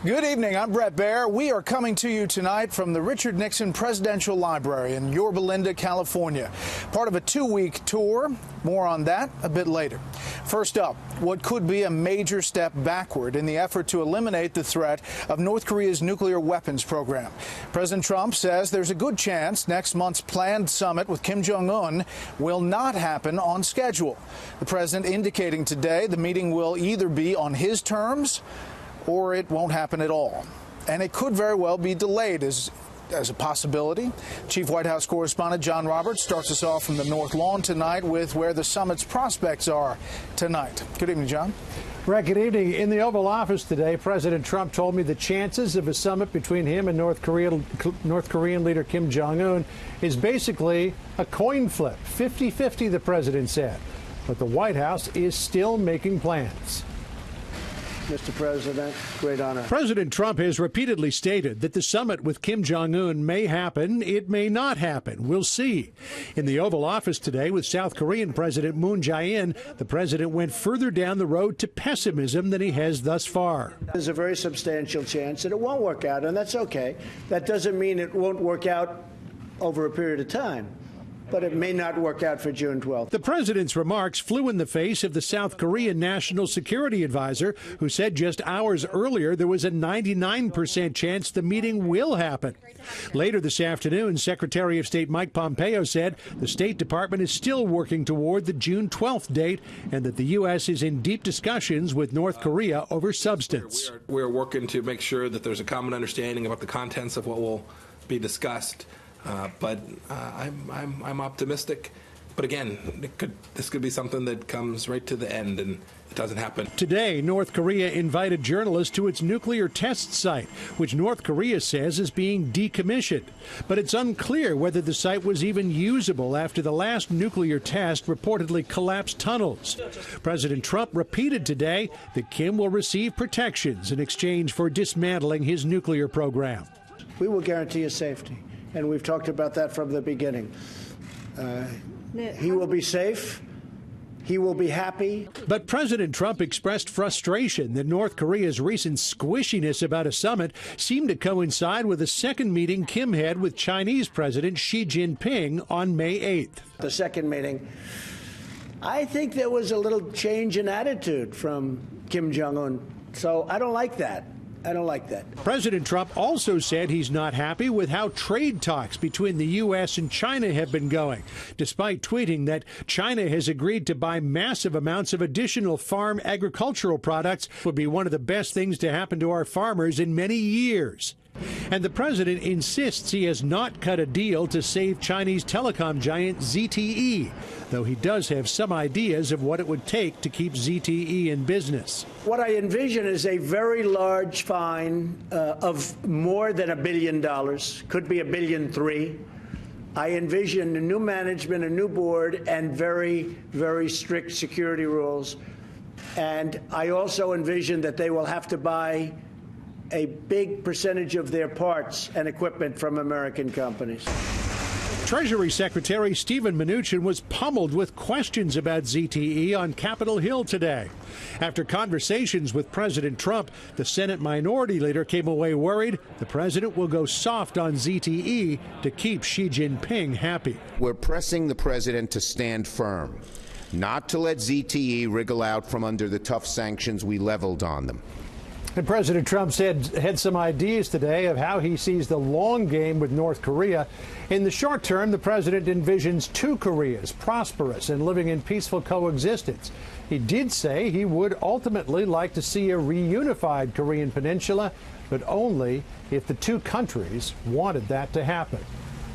Good evening. I'm Brett Baer. We are coming to you tonight from the Richard Nixon Presidential Library in Yorba Linda, California. Part of a two-week tour. More on that a bit later. First up, what could be a major step backward in the effort to eliminate the threat of North Korea's nuclear weapons program. President Trump says there's a good chance next month's planned summit with Kim Jong Un will not happen on schedule. The president indicating today the meeting will either be on his terms or it won't happen at all. And it could very well be delayed as a possibility. Chief White House correspondent John Roberts starts us off from the North Lawn tonight with where the summit's prospects are tonight. Good evening, John. Right, good evening. In the Oval Office today, President Trump told me the chances of a summit between him and North Korean leader Kim Jong Un is basically a coin flip. 50-50, the president said. But the White House is still making plans. Mr. President, great honor. President Trump has repeatedly stated that the summit with Kim Jong Un may happen, it may not happen. We'll see. In the Oval Office today with South Korean President Moon Jae-in, the president went further down the road to pessimism than he has thus far. There's a very substantial chance that it won't work out, and that's okay. That doesn't mean it won't work out over a period of time. But it may not work out for June 12th. The president's remarks flew in the face of the South Korean National Security Advisor, who said just hours earlier there was a 99% chance the meeting will happen. Later this afternoon, Secretary of State Mike Pompeo said the State Department is still working toward the June 12th date and that the U.S. is in deep discussions with North Korea over substance. We're working to make sure that there's a common understanding about the contents of what will be discussed. But I'm optimistic. But again, this could be something that comes right to the end and it doesn't happen. Today, North Korea invited journalists to its nuclear test site, which North Korea says is being decommissioned. But it's unclear whether the site was even usable after the last nuclear test reportedly collapsed tunnels. President Trump repeated today that Kim will receive protections in exchange for dismantling his nuclear program. We will guarantee his safety. And we've talked about that from the beginning. He will be safe. He will be happy. But President Trump expressed frustration that North Korea's recent squishiness about a summit seemed to coincide with a second meeting Kim had with Chinese President Xi Jinping on May 8th. The second meeting, I think there was a little change in attitude from Kim Jong Un. So I don't like that. I don't like that. President Trump also said he's not happy with how trade talks between the U.S. and China have been going, despite tweeting that China has agreed to buy massive amounts of additional farm agricultural products, would be one of the best things to happen to our farmers in many years. And the president insists he has not cut a deal to save Chinese telecom giant ZTE, though he does have some ideas of what it would take to keep ZTE in business. What I envision is a very large fine of more than $1 billion, could be $1.3 billion. I envision a new management, a new board, and very, very strict security rules. And I also envision that they will have to buy a big percentage of their parts and equipment from American companies. Treasury Secretary Steven Mnuchin was pummeled with questions about ZTE on Capitol Hill today. After conversations with President Trump, the Senate Minority Leader came away worried the president will go soft on ZTE to keep Xi Jinping happy. We're pressing the president to stand firm, not to let ZTE wriggle out from under the tough sanctions we leveled on them. And President Trump had some ideas today of how he sees the long game with North Korea. In the short term, the president envisions two Koreas, prosperous and living in peaceful coexistence. He did say he would ultimately like to see a reunified Korean peninsula, but only if the two countries wanted that to happen.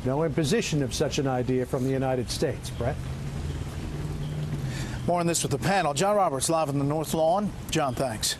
No imposition of such an idea from the United States. Brett? More on this with the panel. John Roberts live on the North Lawn. John, thanks.